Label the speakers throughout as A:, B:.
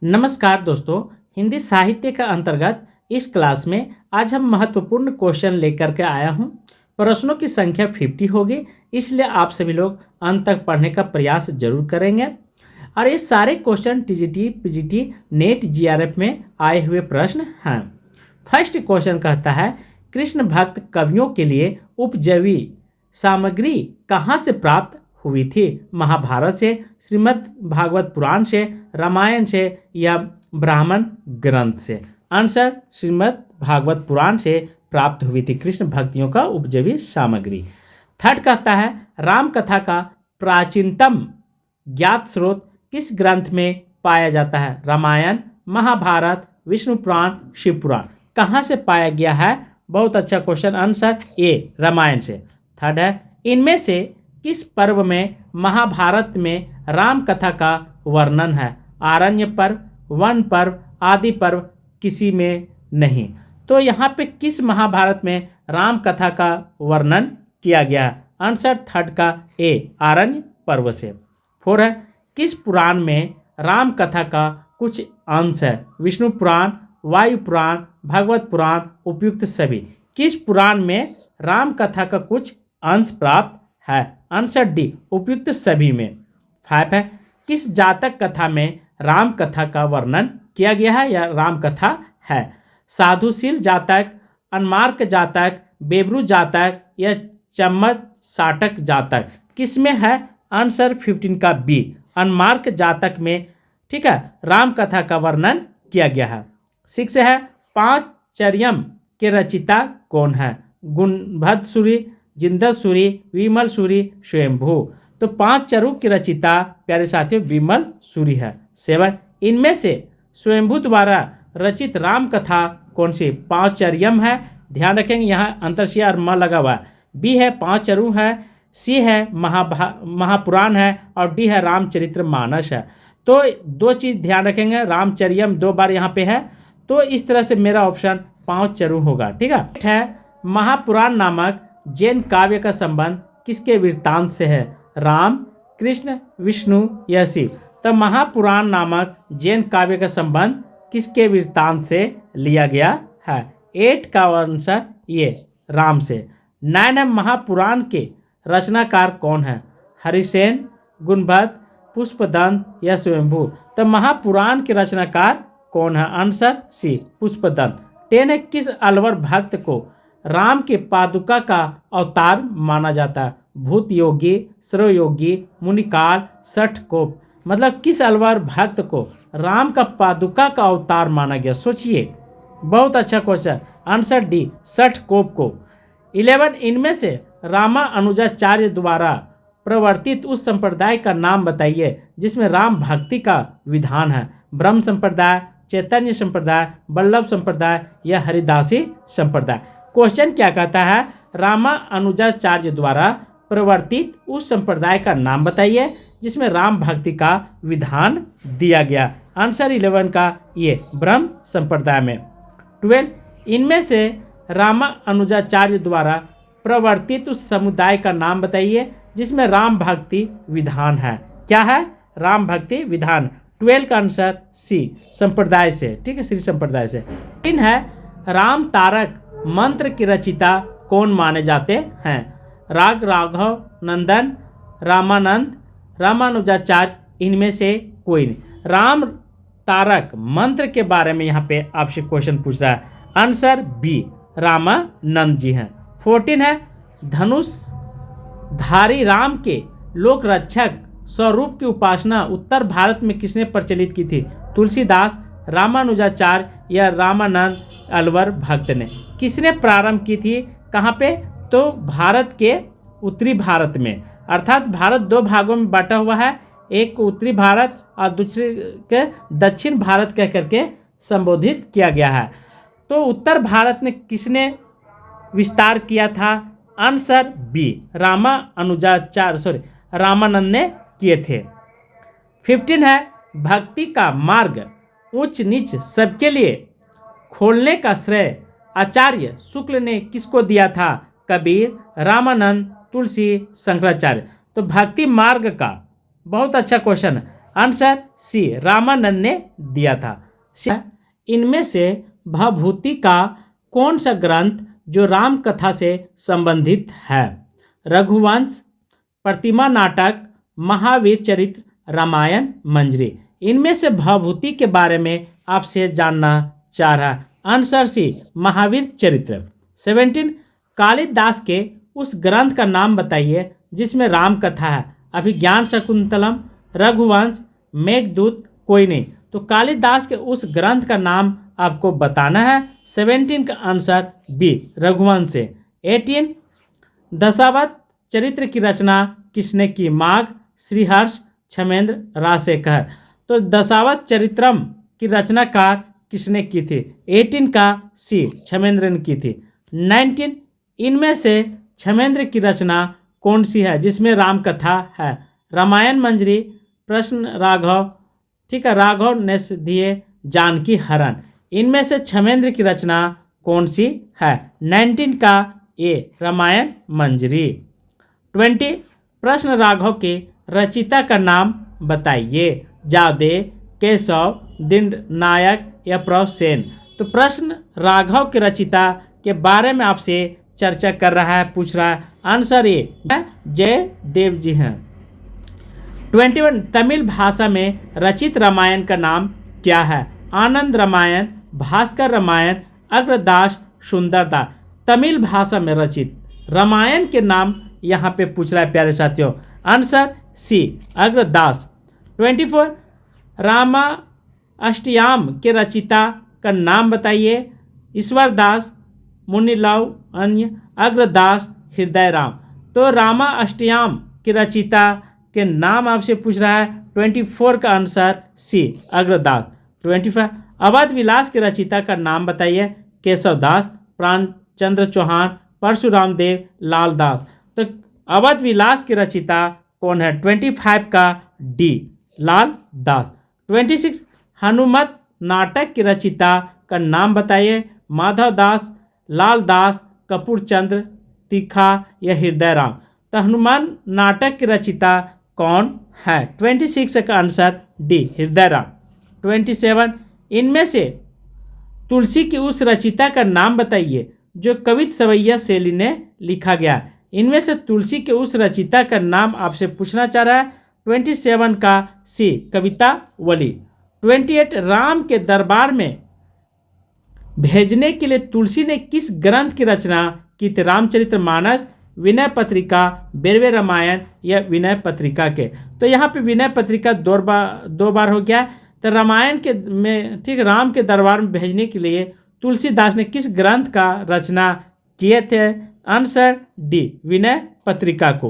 A: नमस्कार दोस्तों, हिंदी साहित्य का अंतर्गत इस क्लास में आज हम महत्वपूर्ण क्वेश्चन लेकर के आया हूं। प्रश्नों की संख्या 50 होगी, इसलिए आप सभी लोग अंत तक पढ़ने का प्रयास जरूर करेंगे। और ये सारे question TGT, PGT, net, GRF में आए हुए प्रश्न हैं। फर्स्ट क्वेश्चन कहता है, कृष्ण भक्त कवियों के लिए उपजीवी सामग्री कहाँ से प्राप्त हुई थी? महाभारत से, श्रीमद् भागवत पुराण से, रामायण से या ब्राह्मण ग्रंथ से? आंसर श्रीमद् भागवत पुराण से प्राप्त हुई थी कृष्ण भक्तियों का उपजीवी सामग्री। थर्ड कहता है, राम कथा का प्राचीनतम ज्ञात स्रोत किस ग्रंथ में पाया जाता है? रामायण, महाभारत, विष्णु पुराण, शिव पुराण? कहाँ से पाया गया है? बहुत अच्छा क्वेश्चन। आंसर ए, रामायण से। थर्ड है, इनमें से किस पर्व में महाभारत में राम कथा का वर्णन है? आरण्य पर्व, वन पर्व, आदि पर्व? किसी में नहीं। तो यहाँ पे किस महाभारत में राम कथा का वर्णन किया गया है? आंसर थर्ड का ए, आरण्य पर्व से। फोर है, किस पुराण में राम कथा का कुछ अंश है? विष्णु पुराण, वायु पुराण, भागवत पुराण, उपयुक्त सभी? किस पुराण में राम कथा का कुछ अंश प्राप्त है? आंसर डी, उपयुक्त सभी में। 5 है, किस जातक कथा में राम कथा का वर्णन किया गया है या राम कथा है? साधुशील जातक, अनमार्क जातक, बेबरू जातक या चम्मच साटक जातक? किसमें है? आंसर 15 का बी, अनमार्क जातक में, ठीक है, राम कथा का वर्णन किया गया है। 6 है, पांचचर्यम के रचिता कौन है? गुणभद्र सूरी, जिंदल सूरी, विमल सूरी, स्वयंभू? तो पांच चरु की रचिता प्यारे साथियों विमल सूरी है। 7, इनमें से स्वयंभू द्वारा रचित राम कथा कौन सी? पांचचर्यम है, ध्यान रखेंगे यहाँ अंतरशिया और म लगा हुआ है। बी है पांचचरु है, सी है महापुराण है और डी है रामचरितमानस है। तो दो चीज़ ध्यान रखेंगे, रामचर्यम 2 बार यहाँ पे है, तो इस तरह से मेरा ऑप्शन पांचचरु होगा। ठीक है, महापुराण नामक जैन काव्य का संबंध किसके वृत्तांत से है? राम, कृष्ण, विष्णु या शिव? तो महापुराण नामक जैन काव्य का संबंध किसके वृत्तांत से लिया गया है? 8 का आंसर ये, राम से। 9 है, महापुराण के रचनाकार कौन है? हरिसेन, गुणभद्र, पुष्पदंत या स्वयंभू? तो महापुराण के रचनाकार कौन है? Answer C, Pushpadant. 10 है, किस अलवर भक्त को राम के पादुका का अवतार माना जाता है? भूत योगी, सर्व योगी, मुनिकाल, सठकोप? मतलब किस अलवर भक्त को राम का पादुका का अवतार माना गया? सोचिए, बहुत अच्छा क्वेश्चन। आंसर डी, सठकोप को। 11, इनमें से रामा अनुजाचार्य द्वारा प्रवर्तित उस संप्रदाय का नाम बताइए जिसमें राम भक्ति का विधान है? ब्रह्म संप्रदाय, चैतन्य संप्रदाय, वल्लभ संप्रदाय या हरिदासी संप्रदाय? क्वेश्चन क्या कहता है? रामा अनुजाचार्य द्वारा प्रवर्तित उस संप्रदाय का नाम बताइए जिसमें राम भक्ति का विधान दिया गया। आंसर 11 का ये, ब्रह्म संप्रदाय में। 12, इनमें से रामा अनुजाचार्य द्वारा प्रवर्तित उस समुदाय का नाम बताइए जिसमें राम भक्ति विधान है। क्या है? राम भक्ति विधान। 12 का आंसर सी, संप्रदाय से। ठीक है, श्री संप्रदाय से। 3 है, राम तारक मंत्र की रचिता कौन माने जाते हैं? राग राघव नंदन, रामानंद, रामानुजाचार्य? इनमें से कोई नहीं। राम तारक मंत्र के बारे में यहाँ पे आपसे क्वेश्चन पूछ रहा है। आंसर बी, रामानंद जी हैं। 14 है, धनुष धारी राम के लोक रक्षक स्वरूप की उपासना उत्तर भारत में किसने प्रचलित की थी? तुलसीदास, रामानुजाचार्य या रामानंद अलवर भक्त ने? किसने प्रारंभ की थी? कहाँ पे? तो भारत के उत्तरी भारत में, अर्थात भारत 2 भागों में बांटा हुआ है, एक को उत्तरी भारत और दूसरे के दक्षिण भारत कह करके संबोधित किया गया है। तो उत्तर भारत में किसने विस्तार किया था? आंसर बी, रामानंद ने किए थे। 15 है, भक्ति का मार्ग उच्च नीच सबके लिए खोलने का श्रेय आचार्य शुक्ल ने किसको दिया था? कबीर, रामानंद, तुलसी, शंकराचार्य? तो भक्ति मार्ग का, बहुत अच्छा क्वेश्चन है, आंसर सी रामानंद ने दिया था। इनमें से भभूति का कौन सा ग्रंथ जो राम कथा से संबंधित है? रघुवंश, प्रतिमा नाटक, महावीर चरित्र, रामायण, मंजरी। इनमें से भभूति के बारे में आपसे जानना चाह रहा है। आंसर सी महावीर चरित्र। 17 कालिदास के उस ग्रंथ का नाम बताइए जिसमें राम कथा है। अभिज्ञान शकुंतलम, रघुवंश, मेघदूत, कोई नहीं। तो कालिदास के उस ग्रंथ का नाम आपको बताना है। 17 का आंसर बी रघुवंश से। 18 दशावत चरित्र की रचना किसने की? माघ, श्रीहर्ष, क्षमेंद्र, राजशेखर। तो दशावत चरित्रम की रचनाकार किसने की थी? 18 का सी क्षमेंद्र ने की थी। 19 इनमें से क्षमेंद्र की रचना कौन सी है जिसमें राम कथा है? रामायण, मंजरी, प्रश्न राघव, ठीक है, राघव ने दिए, जानकी हरण। इनमें से क्षमेंद्र की रचना कौन सी है? 19 का ए रामायण मंजरी। 20 प्रश्न राघव के रचिता का नाम बताइए। जावदे, केशव, दीननायक या प्रभसेन। तो प्रश्न राघव के रचिता के बारे में आपसे चर्चा कर रहा है, पूछ रहा है। आंसर ए जय देव जी हैं। 21 तमिल भाषा में रचित रामायण का नाम क्या है? आनंद रामायण, भास्कर रामायण, अग्रदास, सुंदरदास। तमिल भाषा में रचित रामायण के नाम यहाँ पे पूछ रहा है प्यारे साथियों। Answer C Agradas. 24 रामा अष्टयाम के रचिता का नाम बताइए। ईश्वरदास, मुनिलाल, अन्य, अग्रदास, हृदय राम। तो रामा अष्टयाम के रचिता के नाम आपसे पूछ रहा है। 24 का आंसर सी अग्रदास। 25 अवध विलास के रचिता का नाम बताइए। केशवदास, प्राणचंद्र चौहान, परशुराम देव, लालदास। तो अवध विलास के रचिता कौन है? 25 का डी लालदास। 26 हनुमत नाटक की रचिता का नाम बताइए। माधवदास, लालदास, कपूरचंद्र, तीखा या हृदय राम। तो हनुमान नाटक की रचिता कौन है? 26 का आंसर डी हृदय राम। 27 इनमें से तुलसी की उस रचिता का नाम बताइए जो कवित सवैया शैली ने लिखा गया। इनमें से तुलसी के उस रचिता का नाम आपसे पूछना चाह रहा है। 27 का सी कविता वली। 28 राम के दरबार में भेजने के लिए तुलसी ने किस ग्रंथ की रचना की थी? रामचरितमानस, विनय पत्रिका, बेरवे रामायण या विनय पत्रिका के। तो यहाँ पे विनय पत्रिका दो बार हो गया। तो रामायण के में ठीक राम के दरबार में भेजने के लिए तुलसीदास ने किस ग्रंथ का रचना किए थे? आंसर डी विनय पत्रिका को।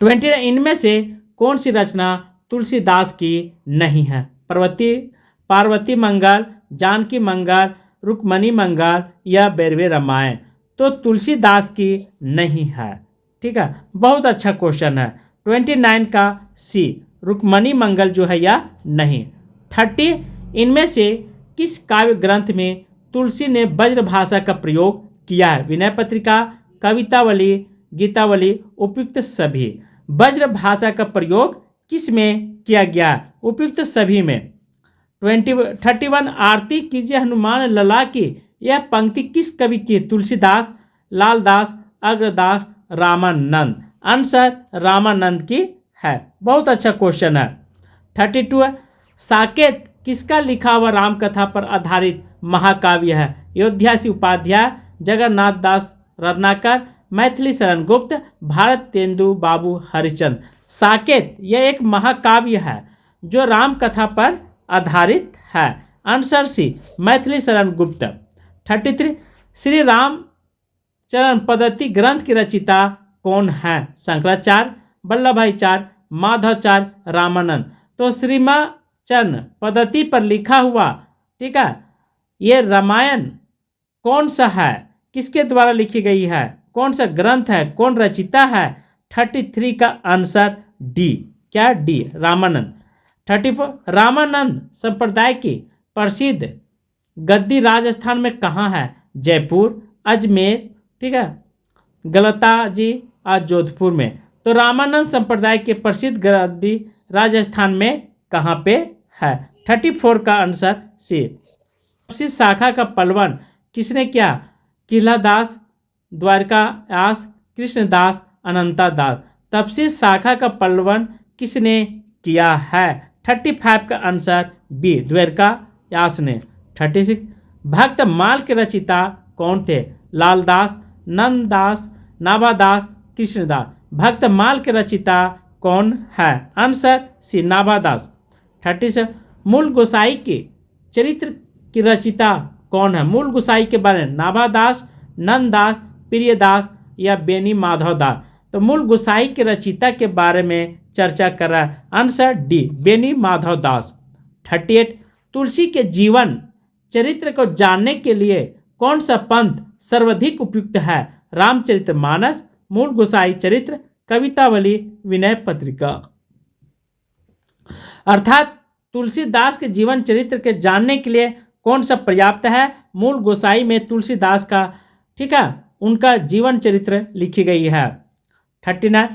A: 29 इनमें से कौन सी रचना तुलसीदास की नहीं है? पार्वती मंगल, जानकी मंगल, रुक्मणी मंगल या बेरवे रामायण। तो तुलसीदास की नहीं है। ठीक है, बहुत अच्छा क्वेश्चन है। 29 का सी रुक्मणी मंगल जो है या नहीं। 30 इनमें से किस काव्य ग्रंथ में तुलसी ने ब्रज भाषा का प्रयोग किया है? विनय पत्रिका, कवितावली, गीतावली, उपयुक्त सभी। ब्रज भाषा का प्रयोग किस में किया गया है? उपयुक्त सभी में। 31 आरती कीजिए हनुमान लला की यह पंक्ति किस कवि की? तुलसीदास, लालदास, अग्रदास, रामानंद। आंसर रामानंद की है। बहुत अच्छा क्वेश्चन है। 32 साकेत किसका लिखा हुआ रामकथा पर आधारित महाकाव्य है? अयोध्यासी उपाध्याय, जगन्नाथ दास रत्नाकर, मैथिली शरण गुप्त, भारत तेंदु बाबू हरिचंद। साकेत यह एक महाकाव्य है जो रामकथा पर आधारित है। Answer C Maithili Sharan Gupt. 33 श्री रामचरण पद्धति ग्रंथ की रचिता कौन है? शंकराचार्य, वल्लभाचार्य, माधवाचार्य, रामानंद। तो श्रीरामचरण पद्धति पर लिखा हुआ, ठीक है, ये रामायण कौन सा है? किसके द्वारा लिखी गई है? कौन सा ग्रंथ है? कौन रचिता है? 33 का आंसर डी। क्या? डी रामानंद। 34 रामानंद संप्रदाय की प्रसिद्ध गद्दी राजस्थान में कहाँ है? जयपुर, अजमेर, ठीक है, गलता जी और जोधपुर में। तो रामानंद संप्रदाय के प्रसिद्ध गद्दी राजस्थान में कहाँ पे है? 34 का आंसर सी। तपसी शाखा का पलवन किसने किया? किल्लादास, द्वारकादास, कृष्णदास, अनंतादास। तपसी शाखा का पलवन किसने किया है? 35 का आंसर बी, द्वारकादास ने। 36 भक्तमाल के रचिता कौन थे? लालदास, नंददास, नाभादास, कृष्णदास। भक्तमाल के रचिता कौन है? Answer C, Nabhadas. 37 मूल गोसाई के चरित्र की रचिता कौन है? मूल गोसाई के बारे में नाभादास, नंददास, प्रियदास या बेनी माधव दास। तो मूल गोसाई के रचिता के बारे में चर्चा कर रहा है। Answer D, Beni Madhav Das. 38 तुलसी के जीवन चरित्र को जानने के लिए कौन सा पंथ सर्वाधिक उपयुक्त है? रामचरितमानस, मूल गोसाई चरित्र, कवितावली, विनय पत्रिका। अर्थात तुलसीदास के जीवन चरित्र के जानने के लिए कौन सा पर्याप्त है? मूल गोसाई में तुलसीदास का, ठीक है, उनका जीवन चरित्र लिखी गई है। 39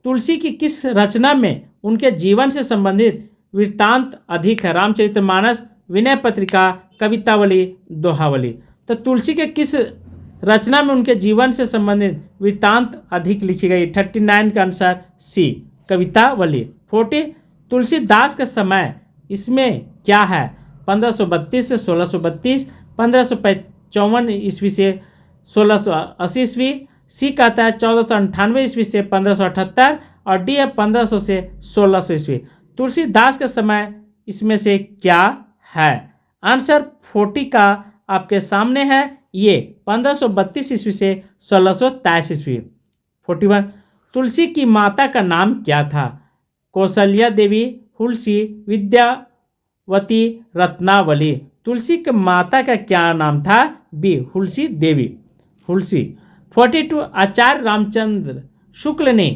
A: तुलसी की किस रचना में उनके जीवन से संबंधित वृत्तांत अधिक है? रामचरितमानस, विनय पत्रिका, कवितावली, दोहावली। तो तुलसी के किस रचना में उनके जीवन से संबंधित वृत्तांत अधिक लिखी गई? 39 का आंसर सी, कवितावली। 40 तुलसीदास का समय इसमें क्या है? 1532 से 1632, 1555 ईस्वी से 1680 ईस्वी। सी कहता है 1498 ईस्वी से 1578 और डी है 1500 से 1600 ईस्वी। तुलसीदास का समय इसमें से क्या है? आंसर 40 का आपके सामने है, ये 1532 ईस्वी से 1623 ईस्वी। 41 तुलसी की माता का नाम क्या था? कौशल्या देवी, हुलसी, विद्यावती, रत्नावली। तुलसी के माता का क्या नाम था? बी, हुलसी देवी, हुलसी। 42 आचार्य रामचंद्र शुक्ल ने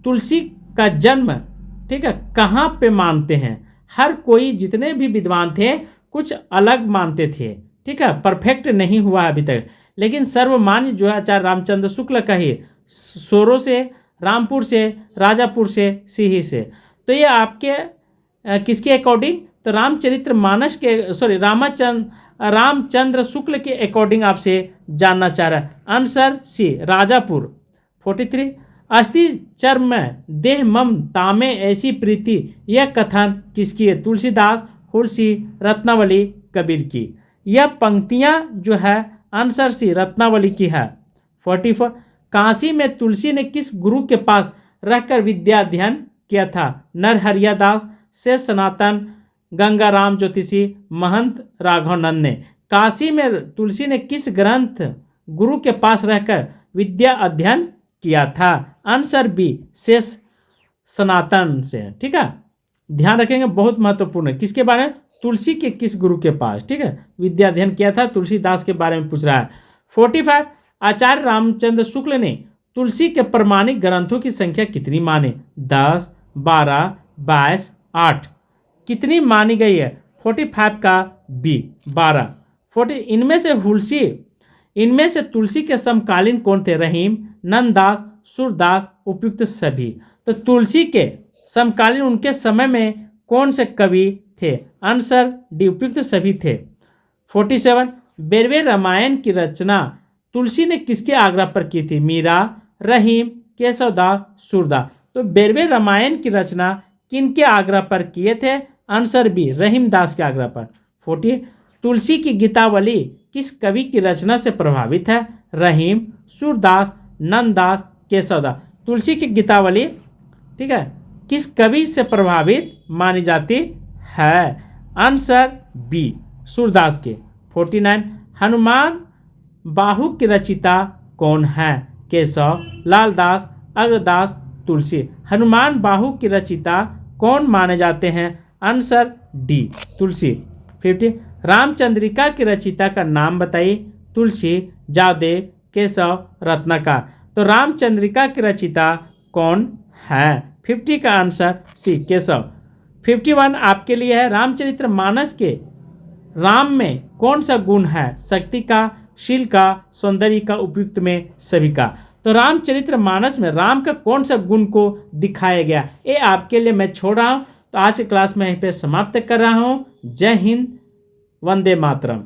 A: तुलसी का जन्म, ठीक है, कहाँ पे मानते हैं? हर कोई, जितने भी विद्वान थे, कुछ अलग मानते थे, ठीक है, परफेक्ट नहीं हुआ अभी तक, लेकिन सर्वमान्य जो है आचार्य रामचंद्र शुक्ल का ही, सोरो से, रामपुर से, राजापुर से, सिही से। तो ये आपके किसके अकॉर्डिंग? तो रामचरितमानस के, सॉरी, रामचंद्र शुक्ल के अकॉर्डिंग आपसे जानना चाह रहा है। Answer C, Rajapur. 43 अस्थि चर्म देह मम तामे ऐसी प्रीति, यह कथन किसकी है? तुलसीदास, हुलसी, रत्नावली, कबीर की। यह पंक्तियां जो है आंसर सी, रत्नावली की है। 44 काशी में तुलसी ने किस गुरु के पास रहकर विद्या अध्ययन किया था? नरहरिया दास, से सनातन, गंगाराम ज्योतिषी, महंत राघवानंद ने। काशी में तुलसी ने किस ग्रंथ गुरु के पास रहकर विद्या अध्ययन किया था? आंसर बी, शेष सनातन से, ठीक है। ध्यान रखेंगे, बहुत महत्वपूर्ण है। किसके बारे में? तुलसी के किस गुरु के पास, ठीक है, विद्या अध्ययन किया था? तुलसीदास के बारे में पूछ रहा है। 45 आचार्य रामचंद्र शुक्ल ने तुलसी के प्रमाणिक ग्रंथों की संख्या कितनी माने? 10, 12, 22, 8। कितनी मानी गई है? 45 का बी, 12। 40 इनमें से तुलसी के समकालीन कौन थे? रहीम, नंददास, सूरदास, उपयुक्त सभी। तो तुलसी के समकालीन उनके समय में कौन से कवि थे? आंसर डी, उपयुक्त सभी थे। 47 बेरवे रामायण की रचना तुलसी ने किसके आग्रह पर की थी? मीरा, रहीम, केशवदास, सूरदास। तो बेरवे रामायण की रचना किनके आग्रह पर किए थे? आंसर बी, रहीमदास के आग्रह पर। 40 तुलसी की गीतावली किस कवि की रचना से प्रभावित है? रहीम, सूरदास, नंददास, केशवदास। तुलसी की गीतावली, ठीक है, किस कवि से प्रभावित मानी जाती है? आंसर बी, सूरदास के। 49 हनुमान बाहु की रचिता कौन है? केशव, लालदास, अग्रदास, तुलसी। हनुमान बाहु की रचिता कौन माने जाते हैं? आंसर डी, तुलसी। 50 रामचंद्रिका की रचिता का नाम बताइए? तुलसी, जावदेव, केशव, रत्नाकर। तो रामचंद्रिका की रचिता कौन है? 50 का आंसर सी, केशव। 51 आपके लिए है, रामचरितमानस के राम में कौन सा गुण है? शक्ति का, शील का, सौंदर्य का, उपयुक्त में सभी का। तो रामचरितमानस में राम का कौन सा गुण को दिखाया गया? ये आपके लिए मैं छोड़ रहा हूँ, तो आज की क्लास में यहीं पे समाप्त कर रहा हूँ। जय हिंद, वंदे मातरम।